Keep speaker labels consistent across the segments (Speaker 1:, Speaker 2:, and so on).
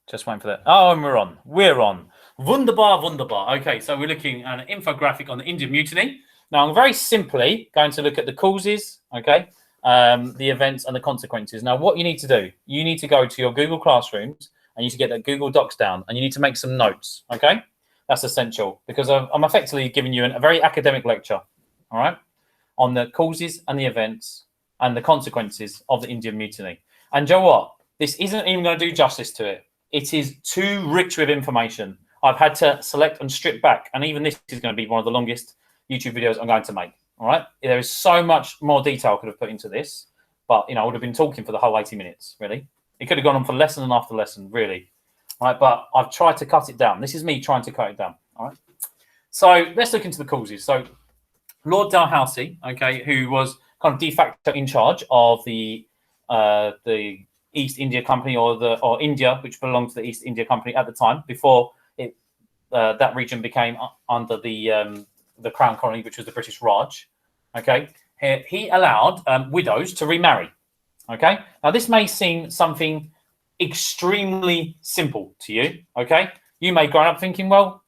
Speaker 1: Just waiting for that. Oh, and we're on. We're on. Wunderbar, wunderbar. Okay, so we're looking at an infographic on the Indian Mutiny. Now, I'm very simply going to look at the causes, okay, the events and the consequences. Now, what you need to do, you need to go to your Google Classrooms and you need to get the Google Docs down and you need to make some notes, okay? That's essential because I'm effectively giving you a very academic lecture, all right, on the causes and the events and the consequences of the Indian Mutiny. And Joe, what? This isn't even going to do justice to it. It is too rich with information. I've had to select and strip back, and even this is going to be one of the longest YouTube videos I'm going to make. All right, there is so much more detail I could have put into this, but I would have been talking for the whole 80 minutes. Really, it could have gone on for lesson and after lesson. Really, all right. But I've tried to cut it down. This is me trying to cut it down. All right. So let's look into the causes. So Lord Dalhousie, okay, who was kind of de facto in charge of the East India Company or India, which belonged to the East India Company at the time, before that region became under the Crown Colony, which was the British Raj. Okay, he allowed widows to remarry. Okay, now this may seem something extremely simple to you. Okay, you may grow up thinking, well,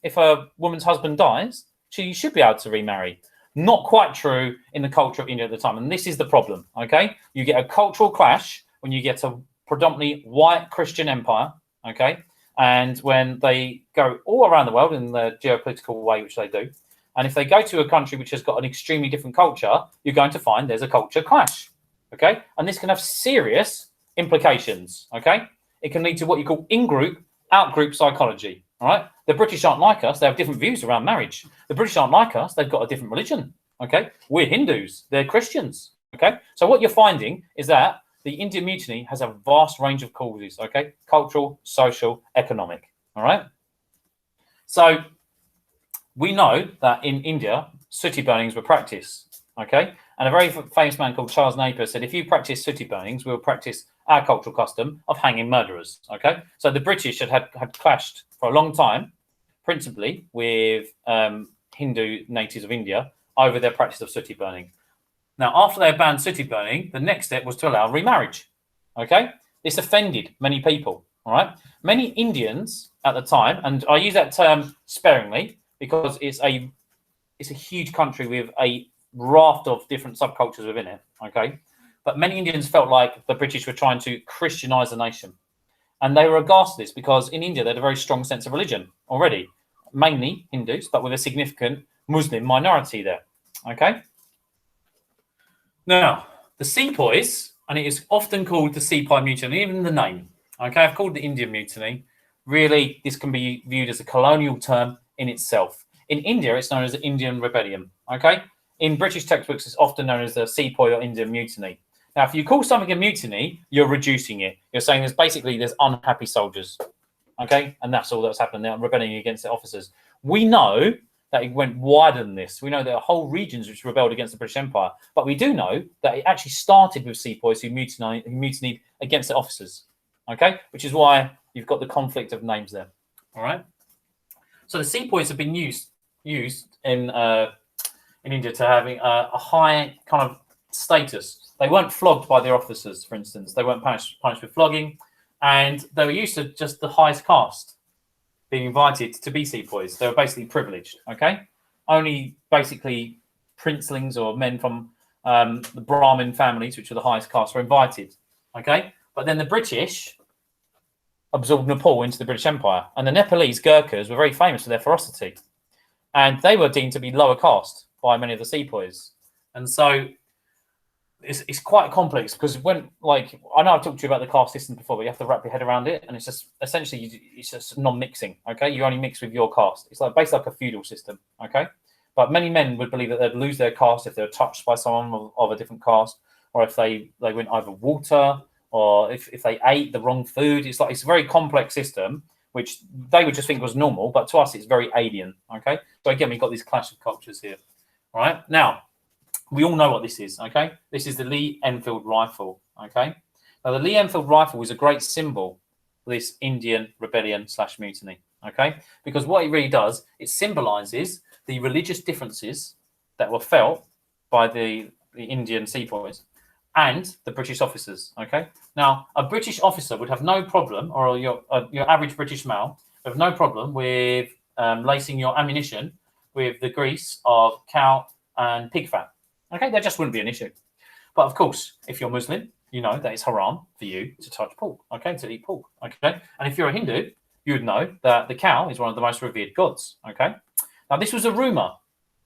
Speaker 1: if a woman's husband dies, she should be able to remarry. Not quite true in the culture of India at the time, and this is the problem. Okay, you get a cultural clash when you get a predominantly white Christian empire, okay, and when they go all around the world in the geopolitical way, which they do, and if they go to a country which has got an extremely different culture, you're going to find there's a culture clash, okay, and this can have serious implications, okay. It can lead to what you call in-group, out-group psychology, all right. The British aren't like us; they have different views around marriage. The British aren't like us; they've got a different religion, okay. We're Hindus; they're Christians, okay. So what you're finding is that the Indian Mutiny has a vast range of causes, okay? Cultural, social, economic, all right? So we know that in India, sooty burnings were practiced, okay? And a very famous man called Charles Napier said, if you practice sooty burnings, we'll practice our cultural custom of hanging murderers, okay? So the British had clashed for a long time, principally with Hindu natives of India over their practice of sooty burning. Now, after they banned sooty burning, the next step was to allow remarriage. Okay, this offended many people. All right, many Indians at the time, and I use that term sparingly because it's a huge country with a raft of different subcultures within it. Okay, but many Indians felt like the British were trying to Christianize the nation, and they were aghast at this because in India they had a very strong sense of religion already, mainly Hindus, but with a significant Muslim minority there. Okay. Now, the sepoys, and it is often called the Sepoy Mutiny, even the name, okay, I've called the Indian Mutiny. Really, this can be viewed as a colonial term in itself. In India, it's known as the Indian Rebellion, okay? In British textbooks, it's often known as the Sepoy or Indian Mutiny. Now, if you call something a mutiny, you're reducing it. You're saying there's unhappy soldiers, okay? And that's all that's happened. They're rebelling against the officers. We know that it went wider than this. We know there are whole regions which rebelled against the British Empire, but we do know that it actually started with sepoys who mutinied against the officers, okay? Which is why you've got the conflict of names there, all right? So the sepoys have been used in India to having a high kind of status. They weren't flogged by their officers, for instance. They weren't punished with flogging, and they were used to just the highest caste being invited to be sepoys. They were basically privileged, okay? Only basically princelings or men from the Brahmin families, which are the highest caste, were invited, okay? But then the British absorbed Nepal into the British Empire, and the Nepalese Gurkhas were very famous for their ferocity, and they were deemed to be lower caste by many of the sepoys. And so it's quite complex because when, like, I know I've talked to you about the caste system before, but you have to wrap your head around it, and it's just essentially it's just non-mixing. Okay, you only mix with your caste. It's like basically like a feudal system. Okay, but many men would believe that they'd lose their caste if they were touched by someone of a different caste, or if they went over water, or if they ate the wrong food. It's a very complex system, which they would just think was normal, but to us it's very alien. Okay, so again we've got this clash of cultures here. All right, now. We all know what this is, okay? This is the Enfield Rifle, okay? Now, the Enfield Rifle is a great symbol for this Indian rebellion/mutiny, okay? Because what it really does, it symbolizes the religious differences that were felt by the Indian sepoys and the British officers. Okay. Now, a British officer would have no problem, or your average British male would have no problem with lacing your ammunition with the grease of cow and pig fat. Okay, that just wouldn't be an issue. But of course, if you're Muslim, you know that it's haram for you to touch pork. Okay, to eat pork. Okay, and if you're a Hindu, you would know that the cow is one of the most revered gods. Okay, now this was a rumor.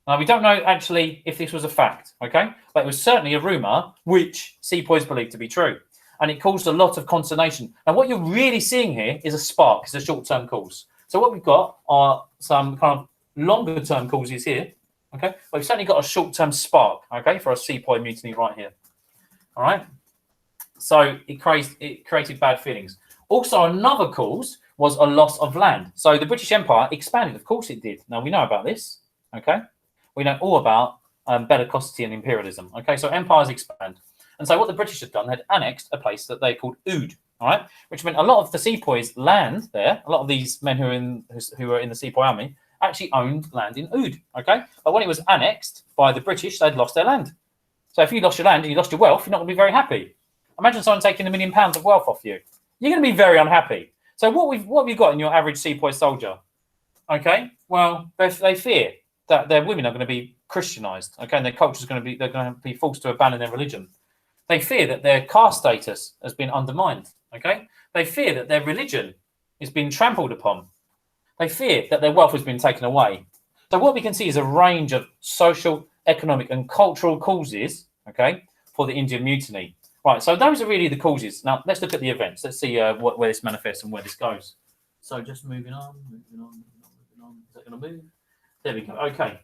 Speaker 1: Now, we don't know actually if this was a fact, okay? But it was certainly a rumour which sepoys believed to be true. And it caused a lot of consternation. And what you're really seeing here is a spark. It's a short-term cause. So what we've got are some kind of longer-term causes here, okay? But we've certainly got a short-term spark, okay, for a sepoy mutiny right here. All right? So it created bad feelings. Also, another cause was a loss of land. So the British Empire expanded. Of course it did. Now, we know about this, okay? We know all about bellicosity and imperialism. Okay, so empires expand. And so what the British had done, had annexed a place that they called Oud, all right, which meant a lot of the sepoys' land there, a lot of these men who were in the sepoy army actually owned land in Oud, okay? But when it was annexed by the British, they'd lost their land. So if you lost your land and you lost your wealth, you're not going to be very happy. Imagine someone taking £1 million of wealth off you. You're going to be very unhappy. So what have you got in your average sepoy soldier? Okay, well, they fear that their women are going to be Christianized, okay, and their culture is going to be, they're going to be forced to abandon their religion. They fear that their caste status has been undermined, okay? They fear that their religion is being trampled upon. They fear that their wealth has been taken away. So what we can see is a range of social, economic, and cultural causes, okay, for the Indian Mutiny. Right, so those are really the causes. Now, let's look at the events. Let's see where this manifests and where this goes. So just moving on. Is that going to move? There we go. Okay.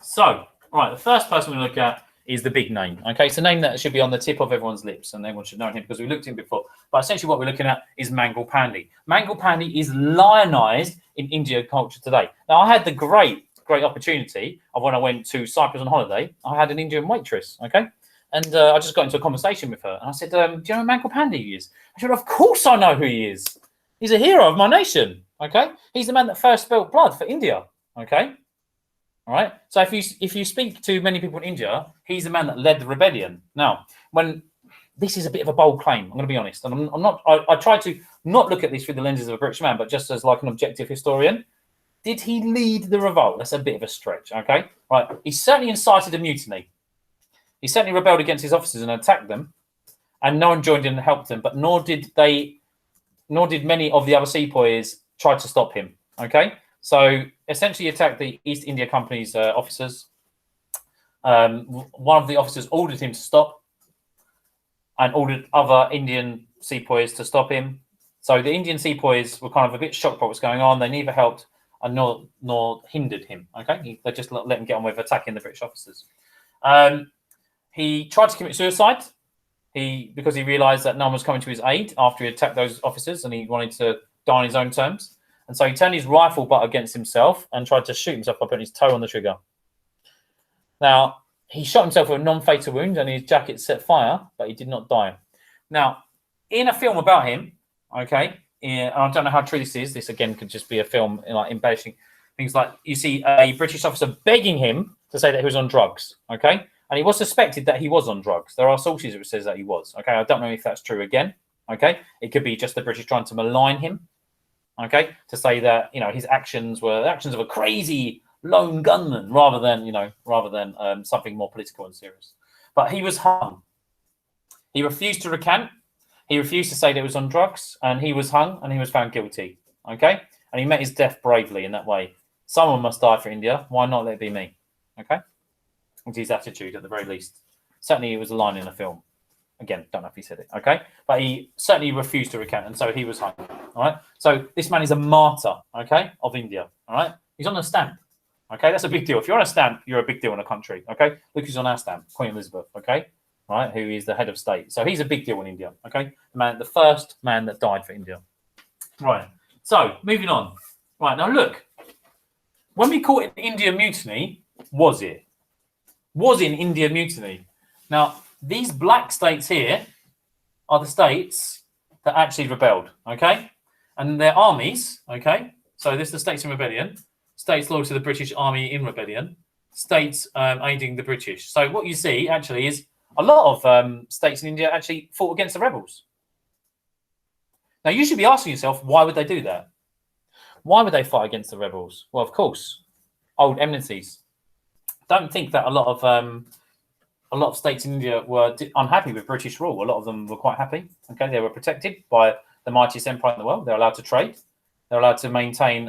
Speaker 1: So, right, the first person we look at is the big name. Okay, it's a name that should be on the tip of everyone's lips, and everyone should know him because we looked at him before. But essentially, what we're looking at is Mangle Pandy. Mangle Pandy is lionized in Indian culture today. Now, I had the great opportunity of when I went to Cyprus on holiday. I had an Indian waitress. Okay, and I just got into a conversation with her, and I said, "Do you know who Mangle Pandy is?" I said, "Of course I know who he is. He's a hero of my nation. Okay, he's the man that first spilled blood for India." Okay, all right. So if you speak to many people in India, he's the man that led the rebellion. Now, when this is a bit of a bold claim, I'm going to be honest, and I'm not. I try to not look at this through the lenses of a British man, but just as like an objective historian. Did he lead the revolt? That's a bit of a stretch. Okay, right. He certainly incited a mutiny. He certainly rebelled against his officers and attacked them, and no one joined in and helped them. But nor did many of the other sepoys try to stop him. Okay. So essentially, he attacked the East India Company's officers. One of the officers ordered him to stop, and ordered other Indian sepoys to stop him. So the Indian sepoys were kind of a bit shocked by what was going on. They neither helped and nor hindered him. Okay, they just let him get on with attacking the British officers. He tried to commit suicide. Because he realised that no one was coming to his aid after he attacked those officers, and he wanted to die on his own terms. And so he turned his rifle butt against himself and tried to shoot himself by putting his toe on the trigger. Now, he shot himself with a non-fatal wound and his jacket set fire, but he did not die. Now, in a film about him, okay, and I don't know how true this is. This, again, could just be a film like embellishing things like you see a British officer begging him to say that he was on drugs, okay? And he was suspected that he was on drugs. There are sources which says that he was, okay? I don't know if that's true again, okay? It could be just the British trying to malign him. Okay, to say that his actions were the actions of a crazy lone gunman rather than something more political and serious. But he was hung. He refused to recant. He refused to say that he was on drugs, and he was hung and he was found guilty. Okay, and he met his death bravely in that way. Someone must die for India. Why not let it be me? Okay, it's his attitude at the very least. Certainly, it was a line in a film. Again, don't know if he said it, okay? But he certainly refused to recant, and so he was hung, all right? So this man is a martyr, okay, of India, all right? He's on a stamp, okay? That's a big deal. If you're on a stamp, you're a big deal in a country, okay? Look who's on our stamp, Queen Elizabeth, okay? All right, who is the head of state. So he's a big deal in India, okay? The first man that died for India. Right, so moving on. Right, now look, when we call it an Indian Mutiny, was it? Was it an Indian Mutiny? Now, these black states here are the states that actually rebelled, okay? And their armies, okay? So this is the states in rebellion, states loyal to the British Army in rebellion, states aiding the British. So what you see actually is a lot of states in India actually fought against the rebels. Now, you should be asking yourself, why would they do that? Why would they fight against the rebels? Well, of course, old enmities. Don't think that a lot of states in India were unhappy with British rule. A lot of them were quite happy. Okay, they were protected by the mightiest empire in the world. They're allowed to trade. They're allowed to maintain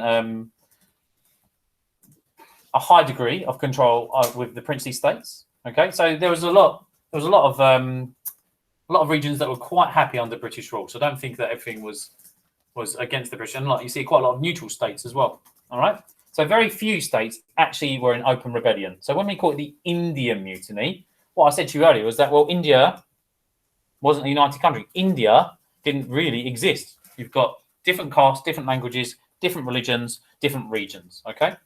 Speaker 1: a high degree of control with the princely states. Okay, so there was a lot of regions that were quite happy under British rule. So don't think that everything was against the British. And you see quite a lot of neutral states as well. All right. So very few states actually were in open rebellion. So when we call it the Indian Mutiny, what I said to you earlier was that, well, India wasn't a united country. India didn't really exist. You've got different castes, different languages, different religions, different regions. Okay.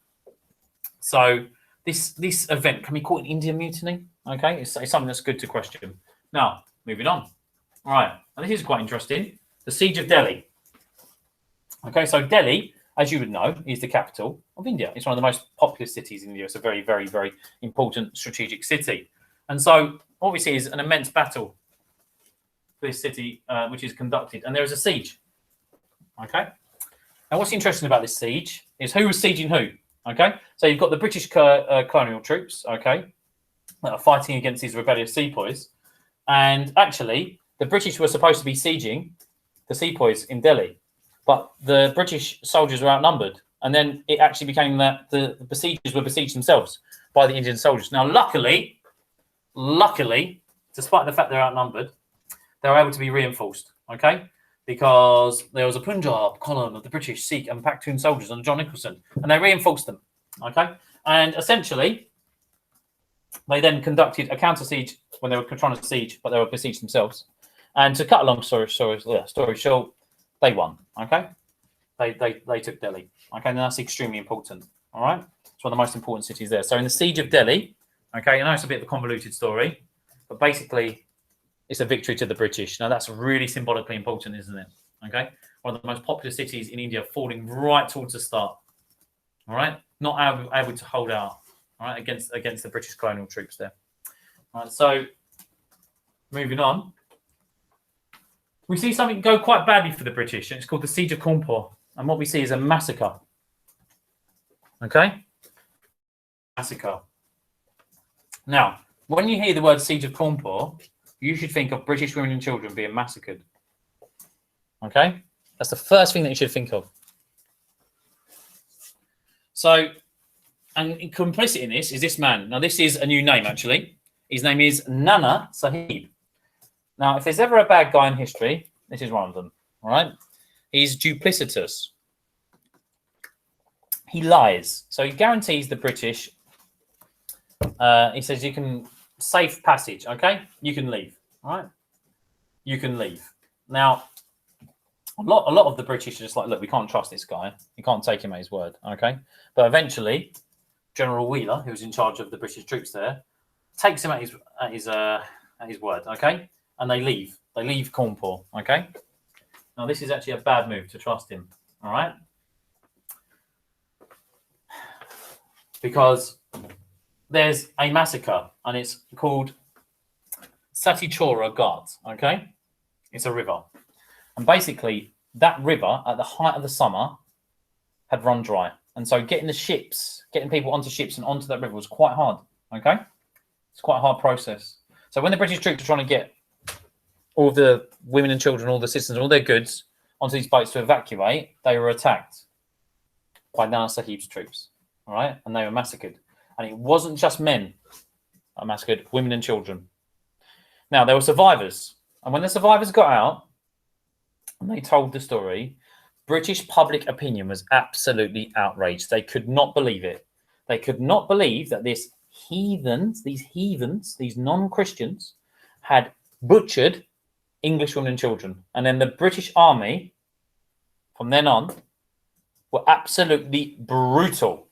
Speaker 1: So this event, can we call it Indian Mutiny? Okay, it's something that's good to question. Now, moving on. All right, and this is quite interesting. The Siege of Delhi. Okay, so Delhi, as you would know, is the capital of India. It's one of the most populous cities in India. It's a very, very, very important strategic city. And so what we see is an immense battle for this city, which is conducted, and there is a siege. Okay. Now, what's interesting about this siege is who was sieging who. Okay, so you've got the British colonial troops. Okay, that are fighting against these rebellious sepoys, and actually, the British were supposed to be sieging the sepoys in Delhi, but the British soldiers were outnumbered, and then it actually became that the besiegers were besieged themselves by the Indian soldiers. Now, luckily, despite the fact they're outnumbered, they were able to be reinforced. Okay, because there was a Punjab column of the British, Sikh, and Pakhtun soldiers under John Nicholson, and they reinforced them. Okay, and essentially, they then conducted a counter siege when they were trying to siege, but they were besieged themselves. And to cut a long story short, they won. Okay, they took Delhi. Okay, and that's extremely important. All right, it's one of the most important cities there. So in the Siege of Delhi, okay, I know it's a bit of a convoluted story, but basically, it's a victory to the British. Now, that's really symbolically important, isn't it? Okay, one of the most popular cities in India, falling right towards the start. All right, not able to hold out. All right, against the British colonial troops there. All right, so moving on, we see something go quite badly for the British, and it's called the Siege of Konpour. And what we see is a massacre. Okay, massacre. Now, when you hear the word Siege of Konpour, you should think of British women and children being massacred. Okay? That's the first thing that you should think of. So, and complicit in this is this man. Now, this is a new name, actually. His name is Nana Sahib. Now, if there's ever a bad guy in history, this is one of them. All right? He's duplicitous. He lies. So he guarantees the British, he says you can safe passage, okay? You can leave, all right? You can leave. Now, a lot of the British are just like, look, we can't trust this guy. You can't take him at his word, okay? But eventually, General Wheeler, who's in charge of the British troops there, takes him at his word, okay? And they leave. They leave Konpour, okay? Now, this is actually a bad move to trust him, all right? Because there's a massacre, and it's called Satichora Ghat, okay? It's a river. And basically, that river, at the height of the summer, had run dry. And so getting people onto ships and onto that river was quite hard, okay? It's quite a hard process. So when the British troops were trying to get all the women and children, all the citizens, all their goods onto these boats to evacuate, they were attacked by Nana Sahib's troops, all right? And they were massacred. And it wasn't just men that massacred, women and children. Now, there were survivors. And when the survivors got out and they told the story, British public opinion was absolutely outraged. They could not believe it. They could not believe that these heathens, these non-Christians, had butchered English women and children. And then the British army, from then on, were absolutely brutal.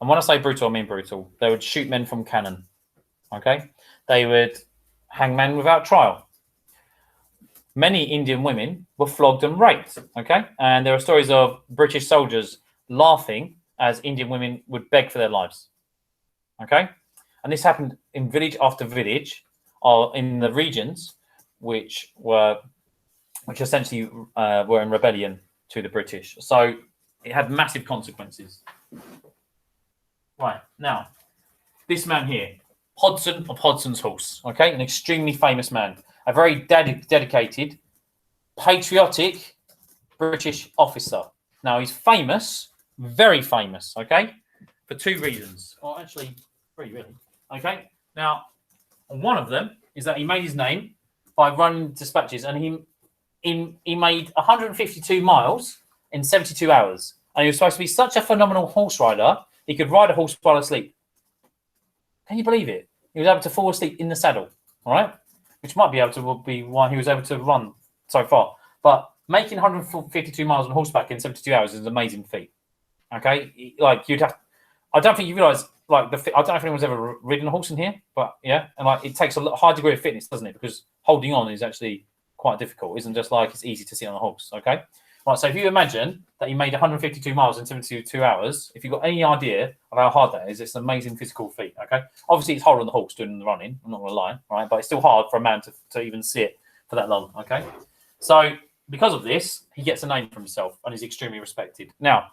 Speaker 1: And when I say brutal, I mean brutal. They would shoot men from cannon. Okay? They would hang men without trial. Many Indian women were flogged and raped. Okay? And there are stories of British soldiers laughing as Indian women would beg for their lives. Okay? And this happened in village after village are in the regions which essentially were in rebellion to the British. So it had massive consequences. Right, now, this man here, Hodson of Hodson's Horse, okay, an extremely famous man, a very dedicated, patriotic British officer. Now, he's famous, very famous, okay, for two reasons, or actually three, really, okay. Now, one of them is that he made his name by running dispatches, and he made 152 miles in 72 hours. And he was supposed to be such a phenomenal horse rider, he could ride a horse while asleep. Can you believe it? He was able to fall asleep in the saddle, all right? Which might be able to be why he was able to run so far. But making 152 miles on horseback in 72 hours is an amazing feat. Okay, like you'd have. I don't think you realise. Like I don't know if anyone's ever ridden a horse in here, but yeah, and like it takes a high degree of fitness, doesn't it? Because holding on is actually quite difficult. It isn't just like it's easy to sit on a horse. Okay, right. So if you imagine that you made 152 miles in 72 hours, if you've got any idea of how hard that is, it's an amazing physical feat. Okay, obviously it's harder on the horse doing the running. I'm not going to lie, right? But it's still hard for a man to even sit for that long. Okay, so because of this, he gets a name for himself and is extremely respected. Now,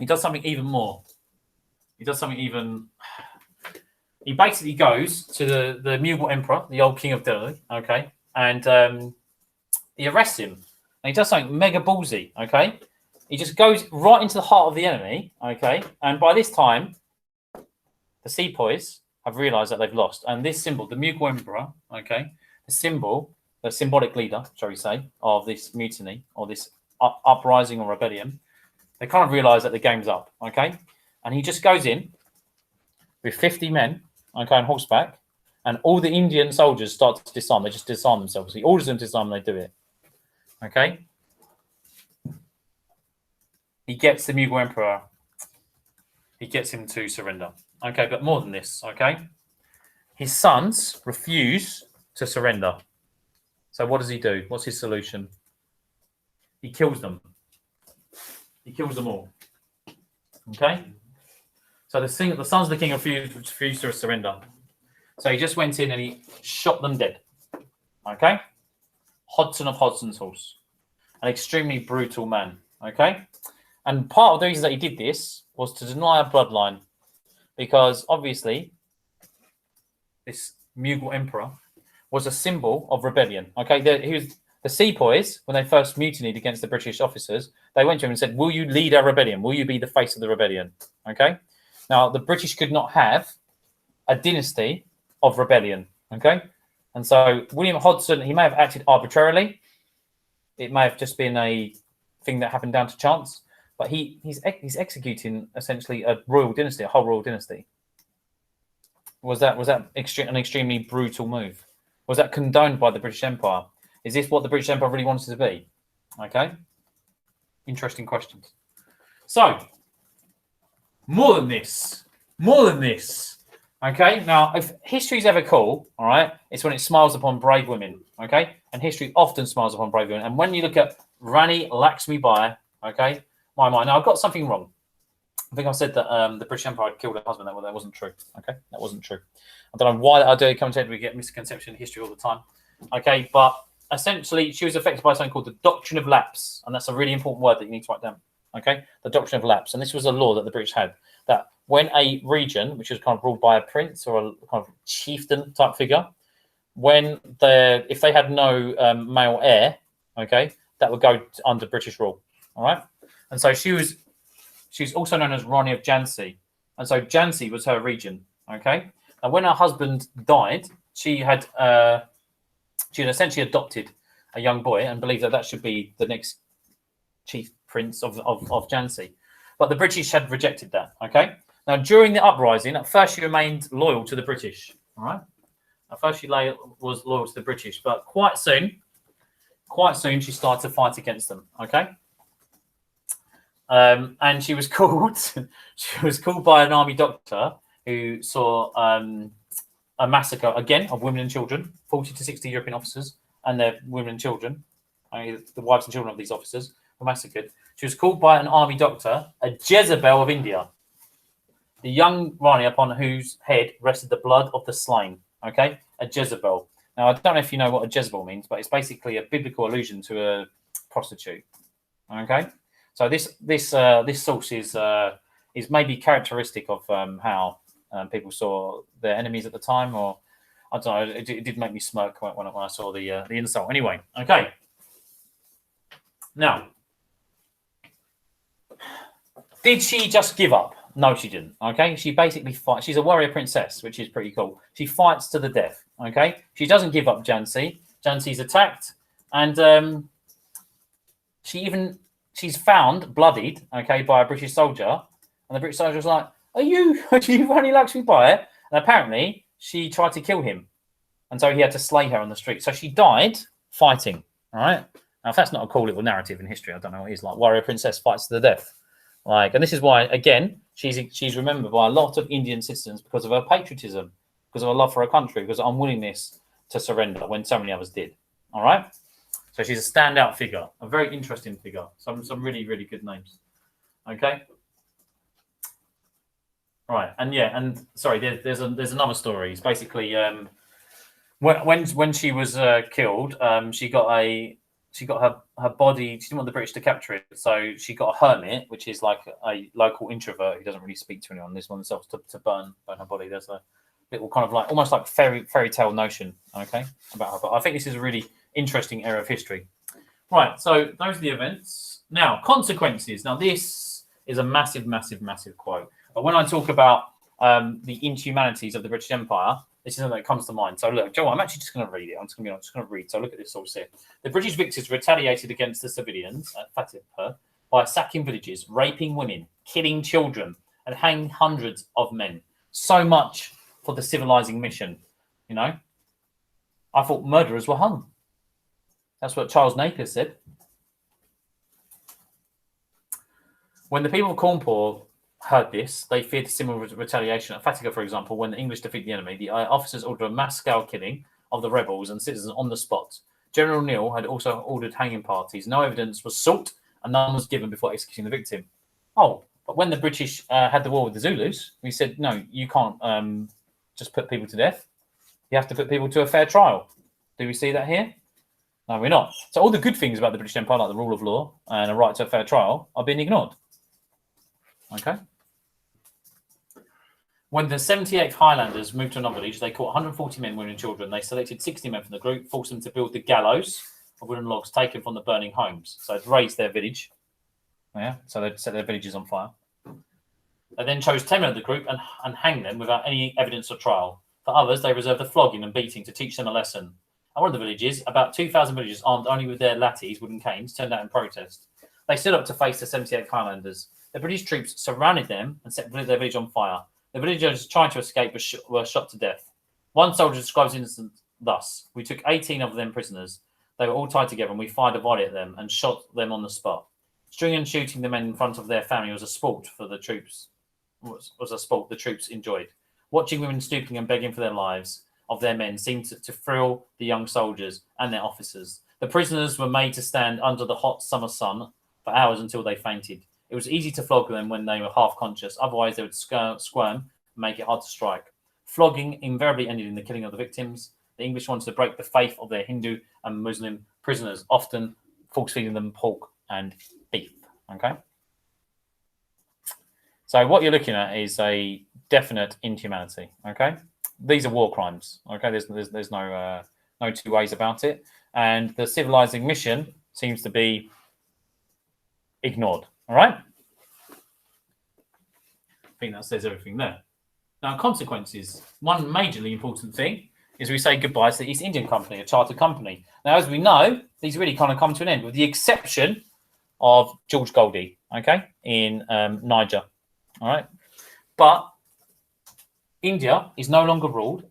Speaker 1: he does something even more. He does something even. He basically goes to the Mughal emperor, the old king of Delhi, okay, and he arrests him. And he does something mega ballsy, okay. He just goes right into the heart of the enemy, okay. And by this time, the sepoys have realised that they've lost. And this symbol, the Mughal emperor, okay, the symbolic leader, shall we say, of this mutiny or this uprising or rebellion, they kind of realise that the game's up, okay. And he just goes in with 50 men, okay, on horseback, and all the Indian soldiers start to disarm. They just disarm themselves. He orders them to disarm, and they do it. Okay? He gets the Mughal emperor, he gets him to surrender. Okay, but more than this, okay? His sons refuse to surrender. So what does he do? What's his solution? He kills them. He kills them all. Okay? So the sons of the king refused to surrender. So he just went in and he shot them dead. Okay? Hodson of Hodson's Horse. An extremely brutal man. Okay? And part of the reason that he did this was to deny a bloodline. Because obviously, this Mughal emperor was a symbol of rebellion. Okay? The sepoys, when they first mutinied against the British officers, they went to him and said, "Will you lead our rebellion? Will you be the face of the rebellion?" Okay? Now, the British could not have a dynasty of rebellion, okay? And so William Hodson, he may have acted arbitrarily. It may have just been a thing that happened down to chance, but he's executing essentially a royal dynasty, a whole royal dynasty. Was that an extremely brutal move? Was that condoned by the British Empire? Is this what the British Empire really wanted to be? Okay? Interesting questions. So, more than this. Okay, now if history's ever cool, all right, it's when it smiles upon brave women. Okay, and history often smiles upon brave women. And when you look at Rani Lakshmi Bai, okay, my mind. Now I've got something wrong. I think I said that the British Empire had killed her husband. That wasn't true. Okay, that wasn't true. I don't know why I do commentate. We get misconception in history all the time. Okay, but essentially she was affected by something called the Doctrine of Lapse, and that's a really important word that you need to write down. Okay, the Doctrine of Lapse, and this was a law that the British had that when a region, which was kind of ruled by a prince or a kind of chieftain type figure, if they had no male heir, okay, that would go under British rule. All right, and so she's also known as Rani of Jhansi, and so Jhansi was her region. Okay, and when her husband died, she had essentially adopted a young boy and believed that should be the next chief prince of Jhansi. But the British had rejected that, okay? Now, during the uprising, at first she remained loyal to the British, all right? At first she was loyal to the British, but quite soon she started to fight against them, okay? And she was called by an army doctor who saw a massacre, again, of women and children, 40 to 60 European officers and their women and children, the wives and children of these officers, were massacred. She was called by an army doctor a Jezebel of India, the young Rani upon whose head rested the blood of the slain. Okay, a Jezebel. Now, I don't know if you know what a Jezebel means, but it's basically a biblical allusion to a prostitute. Okay, so this source is maybe characteristic of how people saw their enemies at the time, or I don't know. It did make me smirk when I saw the insult. Anyway, okay. Now, did she just give up? No, she didn't. Okay, she basically fights. She's a warrior princess, which is pretty cool. She fights to the death. Okay, she doesn't give up. Jhansi's attacked, and she's found bloodied. Okay, by a British soldier, and the British soldier was like, "Are you Rani Lakshmi Bai?" And apparently, she tried to kill him, and so he had to slay her on the street. So she died fighting. All right. Now, if that's not a cool little narrative in history, I don't know what it is. Like warrior princess fights to the death. Like, and this is why, again, she's remembered by a lot of Indian citizens because of her patriotism, because of her love for her country, because of unwillingness to surrender when so many others did. All right. So she's a standout figure, a very interesting figure. Some really, really good names. Okay. Right, and sorry, there's another story. It's basically when she was killed, she got her body. She didn't want the British to capture it, so she got a hermit, which is like a local introvert who doesn't really speak to anyone. This one themselves to burn her body. There's a little kind of like almost like fairy tale notion, okay, about her. But I think this is a really interesting era of history. Right, so those are the events. Now, consequences. Now, this is a massive quote. But when I talk about the inhumanities of the British Empire, this is something that comes to mind. So look, Joe, I'm actually just going to read it. I'm just going to read. So look at this source here. The British victors retaliated against the civilians at Fatehpur by sacking villages, raping women, killing children, and hanging hundreds of men. So much for the civilizing mission. You know, I thought murderers were hung. That's what Charles Napier said. When the people of Konpour heard this, they feared similar retaliation at Fatehpur, for example. When the English defeat the enemy, the officers ordered a mass-scale killing of the rebels and citizens on the spot. General Neil had also ordered hanging parties. No evidence was sought, and none was given before executing the victim. Oh, but when the British had the war with the Zulus, we said, no, you can't just put people to death. You have to put people to a fair trial. Do we see that here? No, we're not. So all the good things about the British Empire, like the rule of law and a right to a fair trial, are being ignored. Okay. When the 78th Highlanders moved to another village, they caught 140 men, women and children. They selected 60 men from the group, forced them to build the gallows of wooden logs taken from the burning homes. So they'd razed their village. Yeah, so they'd set their villages on fire. They then chose 10 men of the group and hanged them without any evidence or trial. For others, they reserved the flogging and beating to teach them a lesson. At one of the villages, about 2,000 villagers armed only with their lathis, wooden canes, turned out in protest. They stood up to face the 78th Highlanders. The British troops surrounded them and set their village on fire. The villagers trying to escape were shot to death. One soldier describes the incident thus: "We took 18 of them prisoners. They were all tied together, and we fired a volley at them and shot them on the spot. Stringing and shooting the men in front of their family was a sport for the troops. Was a sport the troops enjoyed. Watching women stooping and begging for their lives of their men seemed to thrill the young soldiers and their officers. The prisoners were made to stand under the hot summer sun for hours until they fainted. It was easy to flog them when they were half conscious. Otherwise, they would squirm and make it hard to strike. Flogging invariably ended in the killing of the victims. The English wanted to break the faith of their Hindu and Muslim prisoners, often force-feeding them pork and beef." Okay. So what you're looking at is a definite inhumanity. Okay. These are war crimes. Okay. There's no two ways about it. And the civilizing mission seems to be ignored. All right. I think that says everything there. Now, consequences. One majorly important thing is we say goodbye to the East Indian Company, a chartered company. Now, as we know, these really kind of come to an end, with the exception of George Goldie, okay, in Niger. All right. But India is no longer ruled,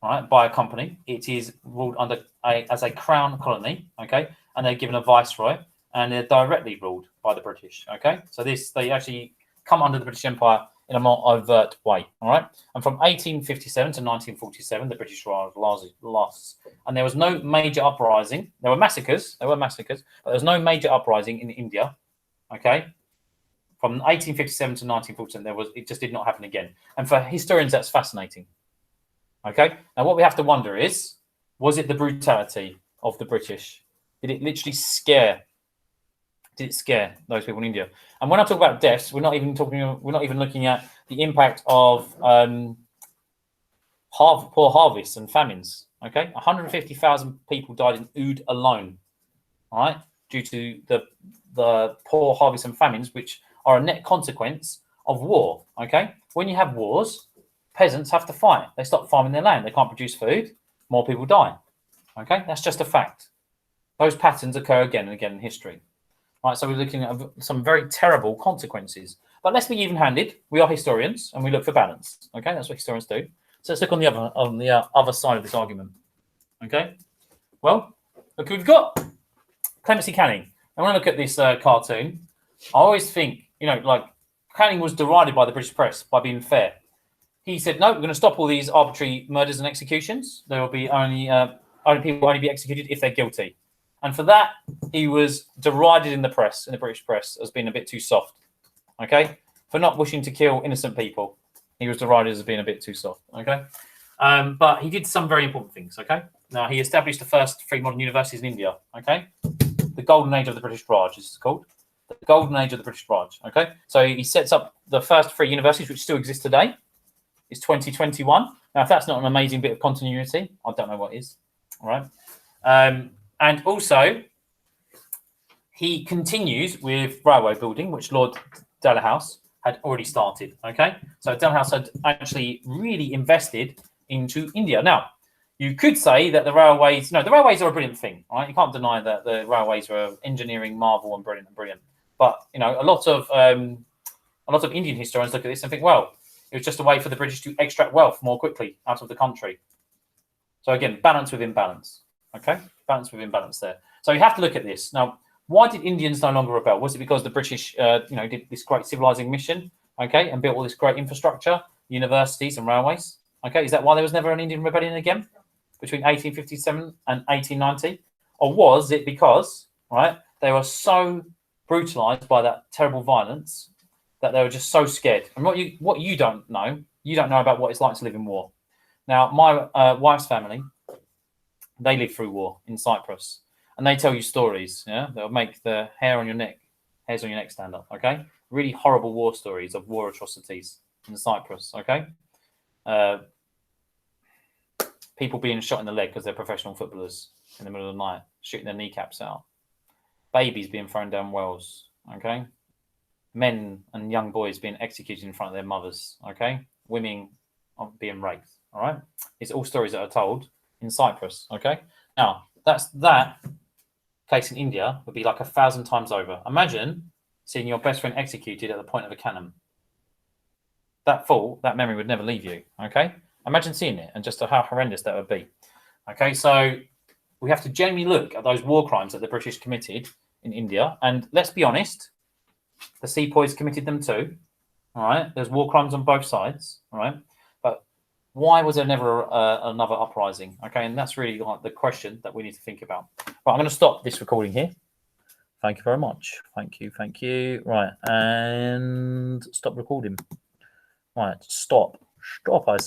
Speaker 1: all right, by a company. It is ruled as a crown colony, okay, and they're given a viceroy, and they're directly ruled by the British, okay. So they actually come under the British Empire in a more overt way, all right. And from 1857 to 1947, the British Raj lost, and there was no major uprising. There were massacres, but there was no major uprising in India, okay. From 1857 to 1947, it just did not happen again. And for historians, that's fascinating. Okay. Now, what we have to wonder is, was it the brutality of the British? Did it literally scare? Did it scare those people in India? And when I talk about deaths, we're not even looking at the impact of poor harvests and famines. Okay, 150,000 people died in Oud alone. All right, due to the poor harvests and famines, which are a net consequence of war. Okay, when you have wars, peasants have to fight. They stop farming their land. They can't produce food. More people die. Okay, that's just a fact. Those patterns occur again and again in history. All right, so we're looking at some very terrible consequences. But let's be even-handed. We are historians, and we look for balance. Okay, that's what historians do. So let's look on the other side of this argument. Okay, well, look who we've got. Clemency Canning. And when I look at this cartoon, I always think, like Canning was derided by the British press by being fair. He said, no, we're going to stop all these arbitrary murders and executions. There will be only people will only be executed if they're guilty. And for that, he was derided in the press, in the British press, as being a bit too soft. Okay, for not wishing to kill innocent people. He was derided as being a bit too soft, okay? But he did some very important things, okay? Now, he established the first free modern universities in India, okay? The golden age of the British Raj, this is called. The golden age of the British Raj, okay? So he sets up the first free universities, which still exist today. It's 2021. Now, if that's not an amazing bit of continuity, I don't know what is, all right? And also, he continues with railway building, which Lord Dalhousie had already started. Okay, so Dalhousie had actually really invested into India. Now, you could say that the railways are a brilliant thing, right? You can't deny that the railways were an engineering marvel and brilliant. But a lot of Indian historians look at this and think, well, it was just a way for the British to extract wealth more quickly out of the country. So again, balance within balance. Okay, balance within balance there. So you have to look at this now. Why did Indians no longer rebel? Was it because the British, did this great civilizing mission, okay, and built all this great infrastructure, universities and railways? Okay, is that why there was never an Indian rebellion again between 1857 and 1890? Or was it because, right, they were so brutalized by that terrible violence that they were just so scared? And what you don't know about what it's like to live in war. Now, my wife's family, they lived through war in Cyprus. And they tell you stories, yeah? They'll make the hairs on your neck stand up, okay? Really horrible war stories of war atrocities in Cyprus, okay? People being shot in the leg because they're professional footballers in the middle of the night, shooting their kneecaps out. Babies being thrown down wells, okay? Men and young boys being executed in front of their mothers, okay? Women being raped, all right? It's all stories that are told in Cyprus, okay? Now, that case in India would be like 1,000 times over. Imagine seeing your best friend executed at the point of a cannon. That memory would never leave you, okay? Imagine seeing it and just how horrendous that would be. Okay, so we have to genuinely look at those war crimes that the British committed in India. And let's be honest, the sepoys committed them too, all right? There's war crimes on both sides, all right? But why was there never another uprising? Okay, and that's really like the question that we need to think about. Right, I'm going to stop this recording here. Thank you very much. Thank you. Right, and stop recording. Right, stop, I say.